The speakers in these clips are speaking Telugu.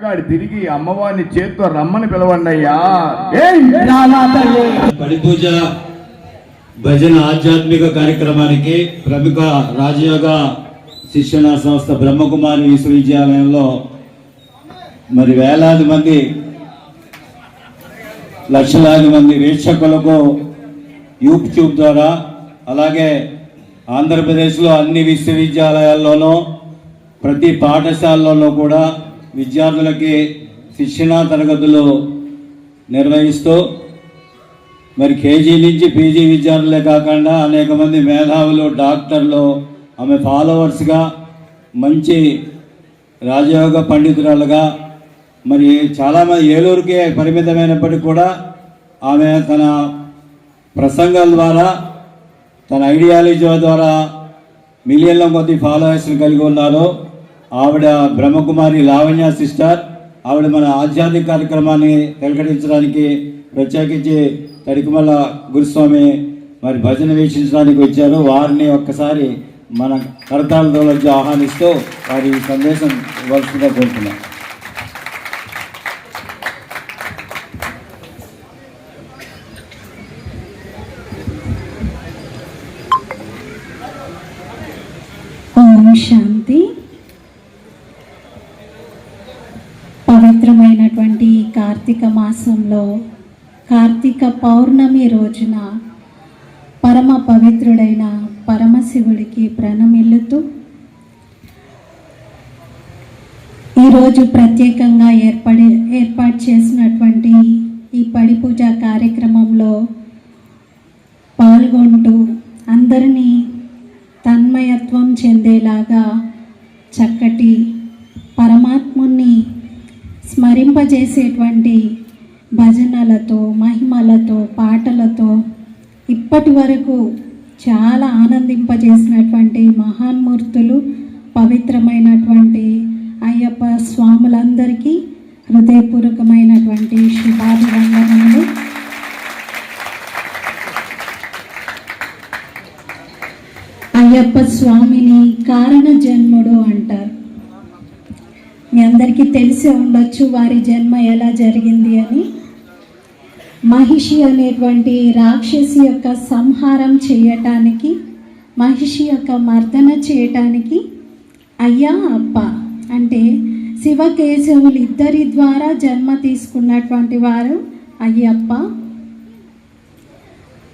వెనకాడి తిరిగి అమ్మవారిని చేత్తో రమ్మని పిలవండి అయ్యా. పడి పూజ భజన ఆధ్యాత్మిక కార్యక్రమానికి ప్రముఖ రాజయోగ శిక్షణ సంస్థ బ్రహ్మకుమారి విశ్వవిద్యాలయంలో మరి వేలాది మంది లక్షలాది మంది వీక్షకులకు యూట్యూబ్ ద్వారా, అలాగే ఆంధ్రప్రదేశ్లో అన్ని విశ్వవిద్యాలయాల్లోనూ ప్రతి పాఠశాలలోనూ కూడా విద్యార్థులకి శిక్షణా తరగతులు నిర్వహిస్తూ మరి కేజీ నుంచి పీజీ విద్యార్థులే కాకుండా అనేక మంది మేధావులు, డాక్టర్లు ఆమె ఫాలోవర్స్గా మంచి రాజయోగ పండితురాలుగా మరి చాలామంది ఏలూరుకే పరిమితమైనప్పటికీ కూడా ఆమె తన ప్రసంగాల ద్వారా, తన ఐడియాలజీ ద్వారా మిలియన్ల కొద్ది ఫాలోవర్స్ని కలిగి ఉన్నారు. ఆవిడ బ్రహ్మకుమారి లావణ్య సిస్టర్. ఆవిడ మన ఆధ్యాత్మిక కార్యక్రమాన్ని తెలకడించడానికి ప్రత్యేకించి తడికమల్ల గురుస్వామి మరి భజన వీక్షించడానికి వచ్చారు. వారిని ఒక్కసారి మన కరతాళతో వచ్చి ఆహ్వానిస్తూ వారి సందేశం ఇవ్వాల్సిందిగా కోరుతున్నాం. శాంతి. పవిత్రమైనటువంటి కార్తీక మాసంలో కార్తీక పౌర్ణమి రోజున పరమ పవిత్రుడైన పరమశివుడికి ప్రణమిల్లుతూ ఈరోజు ప్రత్యేకంగా ఏర్పాటు చేసినటువంటి ఈ పడి పూజ కార్యక్రమంలో పాల్గొంటూ అందరినీ తన్మయత్వం చెందేలాగా చక్కటి పరమాత్ముని స్మరింపజేసేటువంటి భజనలతో, మహిమలతో, పాటలతో ఇప్పటి వరకు చాలా ఆనందింపజేసినటువంటి మహాన్మూర్తులు, పవిత్రమైనటువంటి అయ్యప్ప స్వాములందరికీ హృదయపూర్వకమైనటువంటి శుభాభివందనములు. అయ్యప్ప స్వామిని కారణ జన్ముడు అంటారు. మీ అందరికీ తెలిసే ఉండొచ్చు వారి జన్మ ఎలా జరిగింది అని. మహిషి అనేటువంటి రాక్షసి యొక్క సంహారం చేయటానికి, మహిషి యొక్క మర్దన చేయటానికి అయ్యా అప్ప అంటే శివకేశవులు ఇద్దరి ద్వారా జన్మ తీసుకున్నటువంటి వారు అయ్యప్ప.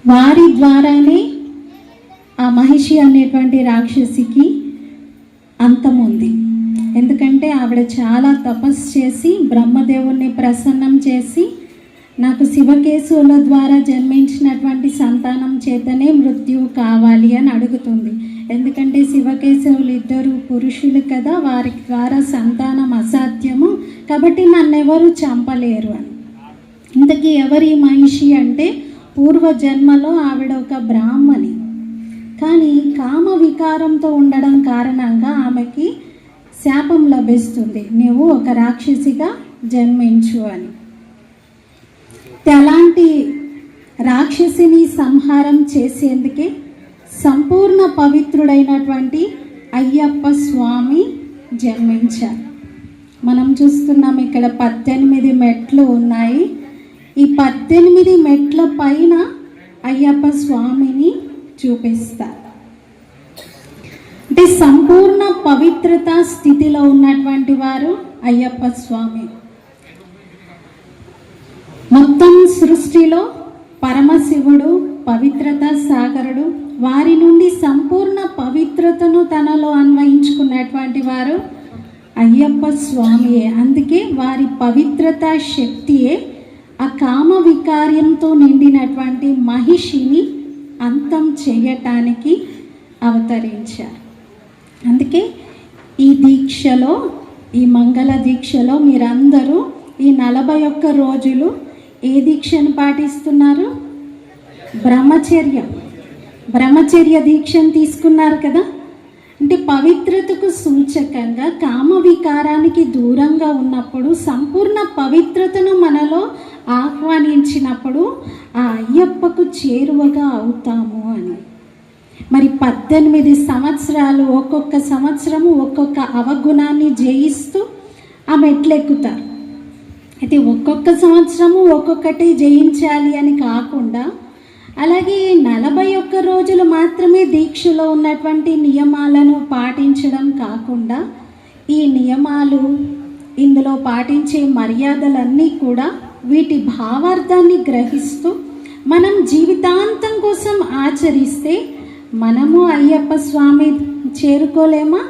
వారి ద్వారానే ఆ మహిషి అనేటువంటి రాక్షసికి అంతం ఉంది. ఎందుకంటే ఆవిడ చాలా తపస్సు చేసి బ్రహ్మదేవుణ్ణి ప్రసన్నం చేసి నాకు శివకేశవుల ద్వారా జన్మించినటువంటి సంతానం చేతనే మృత్యువు కావాలి అని అడుగుతుంది. ఎందుకంటే శివకేశవులు ఇద్దరు పురుషులు కదా, వారి ద్వారా సంతానం అసాధ్యము, కాబట్టి నన్నెవరు చంపలేరు అని. ఇంతకీ ఎవరి మహిషి అంటే పూర్వజన్మలో ఆవిడ ఒక బ్రాహ్మణి. కానీ కామ వికారంతో ఉండడం కారణంగా ఆమెకి శాపం లభిస్తుంది, నువ్వు ఒక రాక్షసిగా జన్మించు అని. అలాంటి రాక్షసిని సంహారం చేసేందుకే సంపూర్ణ పవిత్రుడైనటువంటి అయ్యప్ప స్వామి జన్మించారు. మనం చూస్తున్నాం ఇక్కడ 18 మెట్లు ఉన్నాయి. ఈ 18 మెట్ల పైన అయ్యప్ప స్వామిని చూపిస్తారు. అంటే సంపూర్ణ పవిత్రత స్థితిలో ఉన్నటువంటి వారు అయ్యప్ప స్వామి. మొత్తం సృష్టిలో పరమశివుడు పవిత్రత సాగరుడు. వారి నుండి సంపూర్ణ పవిత్రతను తనలో అన్వయించుకున్నటువంటి వారు అయ్యప్ప స్వామియే. అందుకే వారి పవిత్రత శక్తియే ఆ కామ వికార్యంతో నిండినటువంటి మహిషిని అంతం చేయటానికి అవతరించారు. అందుకే ఈ దీక్షలో, ఈ మంగళ దీక్షలో మీరందరూ ఈ 41 రోజులు ఏ దీక్షను పాటిస్తున్నారు? బ్రహ్మచర్య దీక్షను తీసుకున్నారు కదా. అంటే పవిత్రతకు సూచకంగా కామ వికారానికి దూరంగా ఉన్నప్పుడు, సంపూర్ణ పవిత్రతను మనలో ఆహ్వానించినప్పుడు ఆ అయ్యప్పకు చేరువగా అవుతాము అని. మరి 18 సంవత్సరాలు ఒక్కొక్క సంవత్సరము ఒక్కొక్క అవగుణాన్ని జయిస్తూ ఆ మెట్లు ఎక్కుతారు. అయితే ఒక్కొక్క సంవత్సరము ఒక్కొక్కటి జయించాలి అని కాకుండా, అలాగే 41 రోజులు మాత్రమే దీక్షలో ఉన్నటువంటి నియమాలను పాటించడం కాకుండా, ఈ నియమాలు, ఇందులో పాటించే మర్యాదలన్నీ కూడా వీటి భావార్థాన్ని గ్రహిస్తూ మనం జీవితాంతం కోసం ఆచరిస్తే మనము అయ్యప్ప స్వామి చేరుకోలేమా?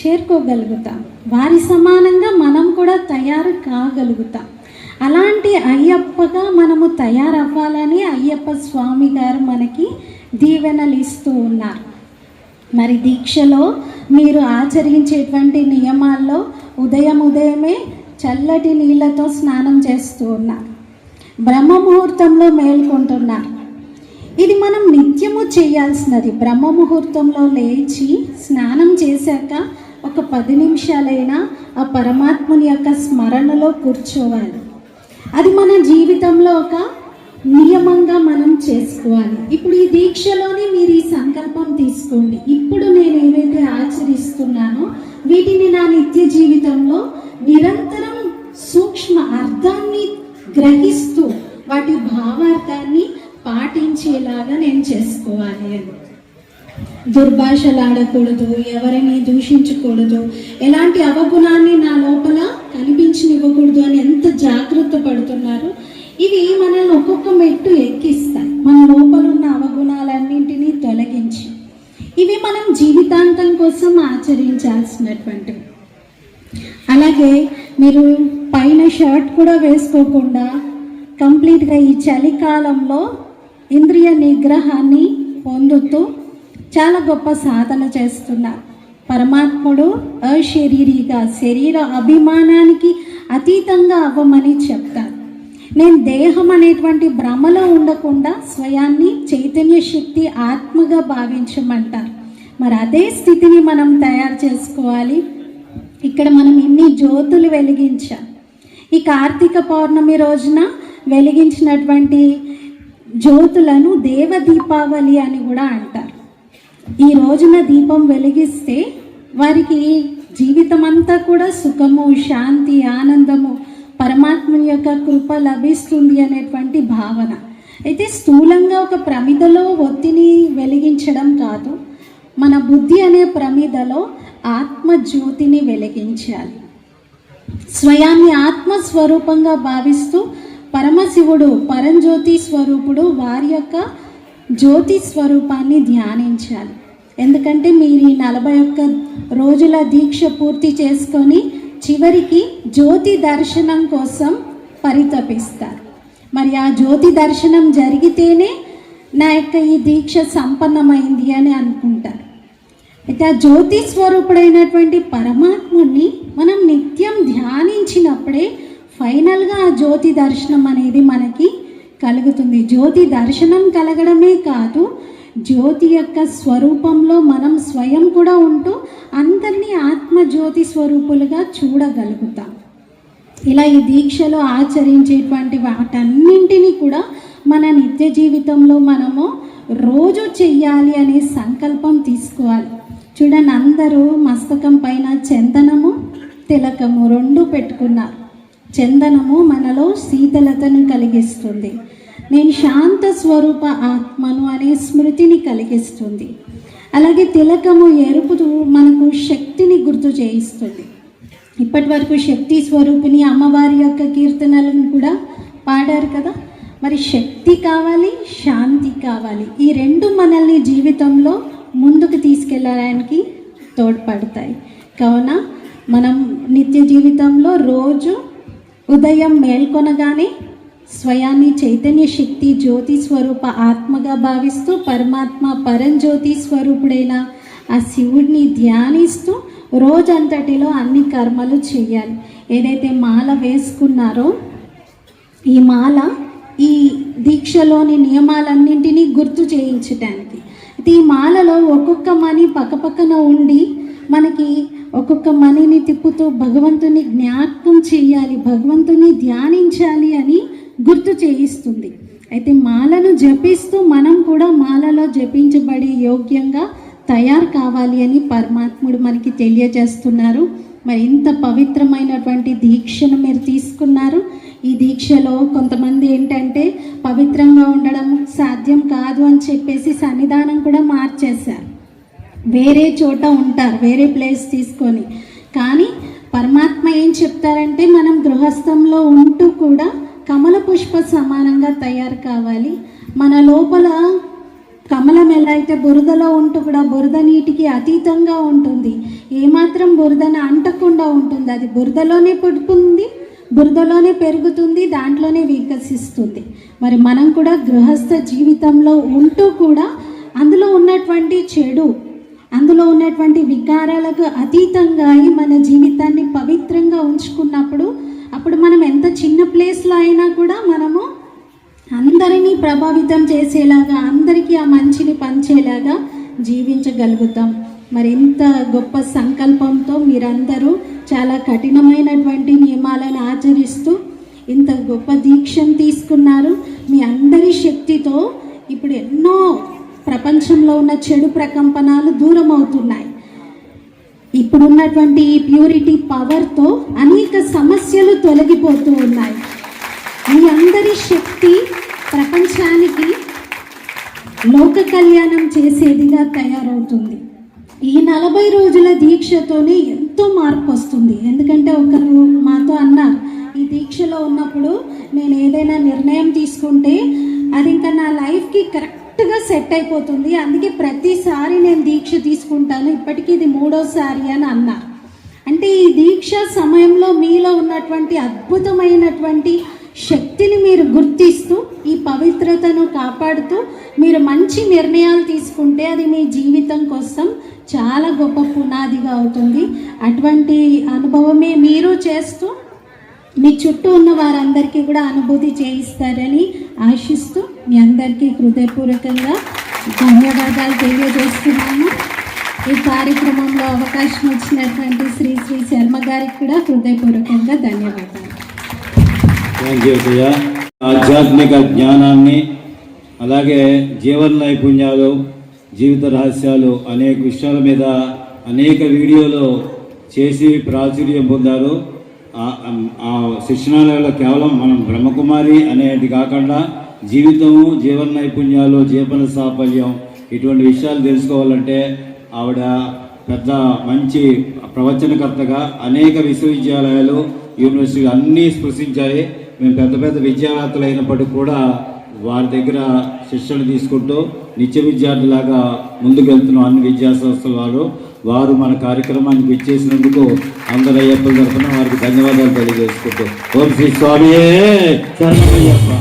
చేరుకోగలుగుతాం. వారి సమానంగా మనం కూడా తయారు కాగలుగుతాం. అలాంటి అయ్యప్పగా మనము తయారవ్వాలని అయ్యప్ప స్వామి గారు మనకి దీవెనలు ఇస్తూ ఉన్నారు. మరి దీక్షలో మీరు ఆచరించేటువంటి నియమాల్లో ఉదయమే చల్లటి నీళ్ళతో స్నానం చేస్తూ ఉన్నారు, బ్రహ్మ ముహూర్తంలో మేల్కొంటున్నారు. ఇది మనం నిత్యము చేయాల్సినది. బ్రహ్మ ముహూర్తంలో లేచి స్నానం చేశాక ఒక 10 నిమిషాలైనా ఆ పరమాత్ముని యొక్క స్మరణలో కూర్చోవాలి. అది మన జీవితంలో ఒక నియమంగా మనం చేసుకోవాలి. ఇప్పుడు ఈ దీక్షలోనే మీరు ఈ సంకల్పం తీసుకోండి. ఇప్పుడు నేను ఏవైతే ఆచరిస్తున్నానో వీటిని నా నిత్య జీవితంలో నిరంతరం సూక్ష్మ అర్థాన్ని గ్రహిస్తూ వాటి భావార్థాన్ని పాటించేలాగా నేను చేసుకోవాలి అని. దుర్భాషలు ఆడకూడదు, ఎవరిని దూషించకూడదు, ఎలాంటి అవగుణాన్ని నా లోపల కనిపించనివ్వకూడదు అని ఎంత జాగ్రత్త పడుతున్నారు. ఇవి మనల్ని ఒక్కొక్క మెట్టు ఎక్కిస్తాయి, మన లోపల ఉన్న అవగుణాలన్నింటినీ తొలగించి. ఇవి మనం జీవితాంతం కోసం ఆచరించాల్సినటువంటివి. అలాగే మీరు పైన షర్ట్ కూడా వేసుకోకుండా కంప్లీట్గా ఈ చలికాలంలో ఇంద్రియ నిగ్రహాన్ని పొందుతూ చాలా గొప్ప సాధన చేస్తున్నారు. పరమాత్ముడు అశరీరిగా, శరీర అభిమానానికి అతీతంగా అవ్వమని చెప్తారు. నేను దేహం అనేటువంటి భ్రమలో ఉండకుండా స్వయాన్ని చైతన్య శక్తి ఆత్మగా భావించమంటారు. మరి అదే స్థితిని మనం తయారు చేసుకోవాలి. ఇక్కడ మనం ఇన్ని జ్యోతులు వెలిగించాం. ఈ కార్తీక పౌర్ణమి రోజున వెలిగించినటువంటి జ్యోతులను దేవ దీపావళి అని కూడా అంటారు. ఈ రోజున దీపం వెలిగిస్తే వారికి జీవితం అంతా కూడా సుఖము, శాంతి, ఆనందము, పరమాత్ముని యొక్క కృప లభిస్తుంది అనేటువంటి భావన. అయితే స్థూలంగా ఒక ప్రమిదలో ఒత్తిని వెలిగించడం కాదు, మన బుద్ధి అనే ప్రమిదలో ఆత్మజ్యోతిని వెలిగించాలి. స్వయాన్ని ఆత్మస్వరూపంగా భావిస్తూ పరమశివుడు, పరంజ్యోతి స్వరూపుడు, వారి యొక్క జ్యోతి స్వరూపాన్ని ధ్యానించాలి. ఎందుకంటే మీరు ఈ 41 రోజుల దీక్ష పూర్తి చేసుకొని చివరికి జ్యోతి దర్శనం కోసం పరితపిస్తారు. మరి ఆ జ్యోతి దర్శనం జరిగితేనే నా యొక్క ఈ దీక్ష సంపన్నమైంది అని అనుకుంటారు. అయితే ఆ జ్యోతి స్వరూపుడైనటువంటి పరమాత్ముని మనం నిత్యం ధ్యానించినప్పుడే ఫైనల్గా ఆ జ్యోతి దర్శనం అనేది మనకి కలుగుతుంది. జ్యోతి దర్శనం కలగడమే కాదు, జ్యోతి యొక్క స్వరూపంలో మనం స్వయం కూడా ఉంటూ అందరినీ ఆత్మజ్యోతి స్వరూపులుగా చూడగలుగుతాం. ఇలా ఈ దీక్షలో ఆచరించేటువంటి వాటన్నింటినీ కూడా మన నిత్య జీవితంలో మనము రోజు చెయ్యాలి అనే సంకల్పం తీసుకోవాలి. చూడండి, అందరూ మస్తకం పైన చందనము, తిలకము 2 పెట్టుకున్నారు. చందనము మనలో శీతలతను కలిగిస్తుంది, నేను శాంత స్వరూప ఆత్మను అనే స్మృతిని కలిగిస్తుంది. అలాగే తిలకము ఎరుపు మనకు శక్తిని గుర్తు చేయిస్తుంది. ఇప్పటి వరకు శక్తి స్వరూపిణి అమ్మవారి యొక్క కీర్తనలను కూడా పాడారు కదా. మరి శక్తి కావాలి, శాంతి కావాలి. ఈ 2 మనల్ని జీవితంలో ముందుకు తీసుకెళ్ళడానికి తోడ్పడతాయి. కావున మనం నిత్య జీవితంలో రోజు ఉదయం మేల్కొనగానే స్వయాన్ని చైతన్య శక్తి జ్యోతి స్వరూప ఆత్మగా భావిస్తూ పరమాత్మ పరంజ్యోతి స్వరూపుడైన ఆ శివుడిని ధ్యానిస్తూ రోజంతటిలో అన్ని కర్మలు చేయాలి. ఏదైతే మాల వేసుకున్నారో ఈ మాల ఈ దీక్షలోని నియమాలన్నింటినీ గుర్తు చేయించడానికి. అయితే ఈ మాలలో ఒక్కొక్క మణి పక్కపక్కన ఉండి మనకి ఒక్కొక్క మణిని తిప్పుతూ భగవంతుని జ్ఞాపకం చేయాలి, భగవంతుని ధ్యానించాలి అని గుర్తు చేయిస్తుంది. అయితే మాలను జపిస్తూ మనం కూడా మాలలో జపించబడే యోగ్యంగా తయారు కావాలి అని పరమాత్ముడు మనకి తెలియజేస్తున్నారు. మరి ఇంత పవిత్రమైనటువంటి దీక్షను మీరు తీసుకున్నారు. ఈ దీక్షలో కొంతమంది ఏంటంటే పవిత్రంగా ఉండడం సాధ్యం కాదు అని చెప్పేసి సన్నిధానం కూడా మార్చేశారు, వేరే చోట ఉంటారు, వేరే ప్లేస్ తీసుకొని. కానీ పరమాత్మ ఏం చెప్తారంటే మనం గృహస్థంలో ఉంటూ కూడా కమల పుష్ప సమానంగా తయారు కావాలి. మన లోపల కమలం ఎలా అయితే బురదలో ఉంటూ కూడా బురద నీటికి అతీతంగా ఉంటుంది, ఏమాత్రం బురదను అంటకుండా ఉంటుంది. అది బురదలోనే పుడుతుంది, బురదలోనే పెరుగుతుంది, దాంట్లోనే వికసిస్తుంది. మరి మనం కూడా గృహస్థ జీవితంలో ఉంటూ కూడా అందులో ఉన్నటువంటి చెడు, అందులో ఉన్నటువంటి వికారాలకు అతీతంగా మన జీవితాన్ని పవిత్రంగా ఉంచుకున్నప్పుడు అప్పుడు మనం ఎంత చిన్న ప్లేస్లో అయినా కూడా మనము అందరినీ ప్రభావితం చేసేలాగా, అందరికీ ఆ మంచిని పంచేలాగా జీవించగలుగుతాం. మరి ఇంత గొప్ప సంకల్పంతో మీరందరూ చాలా కఠినమైనటువంటి నియమాలను ఆచరిస్తూ ఇంత గొప్ప దీక్షను తీసుకున్నారు. మీ అందరి శక్తితో ఇప్పుడు ఎన్నో ప్రపంచంలో ఉన్న చెడు ప్రకంపనాలు దూరం అవుతున్నాయి. ఇప్పుడున్నటువంటి ఈ ప్యూరిటీ పవర్తో అనేక సమస్యలు తొలగిపోతూ ఉన్నాయి. మీ అందరి శక్తి ప్రపంచానికి లోక కళ్యాణం చేసేదిగా తయారవుతుంది. ఈ 40 రోజుల దీక్షతోనే ఎంతో మార్పు వస్తుంది. ఎందుకంటే ఒకరు మాతో అన్నారు, ఈ దీక్షలో ఉన్నప్పుడు నేను ఏదైనా నిర్ణయం తీసుకుంటే అది ఇంకా నా లైఫ్కి కరెక్ట్గా సెట్ అయిపోతుంది, అందుకే ప్రతిసారి నేను దీక్ష తీసుకుంటాను, ఇప్పటికీ ఇది 3వసారి అని అన్నారు. అంటే ఈ దీక్ష సమయంలో మీలో ఉన్నటువంటి అద్భుతమైనటువంటి శక్తిని మీరు గుర్తిస్తూ ఈ పవిత్రతను కాపాడుతూ మీరు మంచి నిర్ణయాలు తీసుకుంటే అది మీ జీవితం కోసం చాలా గొప్ప పునాదిగా అవుతుంది. అటువంటి అనుభవమే మీరు చేస్తూ మీ చుట్టూ ఉన్న వారందరికీ కూడా అనుభూతి చేయిస్తారని ఆశిస్తూ మీ అందరికీ హృదయపూర్వకంగా ధన్యవాదాలు తెలియజేస్తున్నాను. ఈ కార్యక్రమంలో అవకాశం ఇచ్చినటువంటి శ్రీ శర్మ గారికి కూడా హృదయపూర్వకంగా ధన్యవాదాలు. థ్యాంక్ యూ అయ్యా. ఆధ్యాత్మిక జ్ఞానాన్ని అలాగే జీవన నైపుణ్యాలు, జీవిత రహస్యాలు అనేక విషయాల మీద అనేక వీడియోలు చేసి ప్రాచుర్యం పొందారు. ఆ శిక్షణాలయంలో కేవలం మనం బ్రహ్మకుమారి అనేది కాకుండా జీవితము, జీవన నైపుణ్యాలు, జీవన సాఫల్యం ఇటువంటి విషయాలు తెలుసుకోవాలంటే ఆవిడ పెద్ద మంచి ప్రవచనకర్తగా అనేక విశ్వవిద్యాలయాలు, యూనివర్సిటీలు అన్నీ స్పృశించాయి. మేము పెద్ద పెద్ద విద్యావేత్తలు అయినప్పటికీ కూడా వారి దగ్గర శిక్షణ తీసుకుంటూ నిత్య విద్యార్థులాగా ముందుకు వెళ్తున్నాం. అన్ని విద్యా సంస్థల వారు మన కార్యక్రమానికి ఇచ్చేసినందుకు అందరూ అయ్యప్పల తరఫున వారికి ధన్యవాదాలు తెలియజేసుకుంటూ ఓం శ్రీ స్వామియే శరణమయ్యప్ప.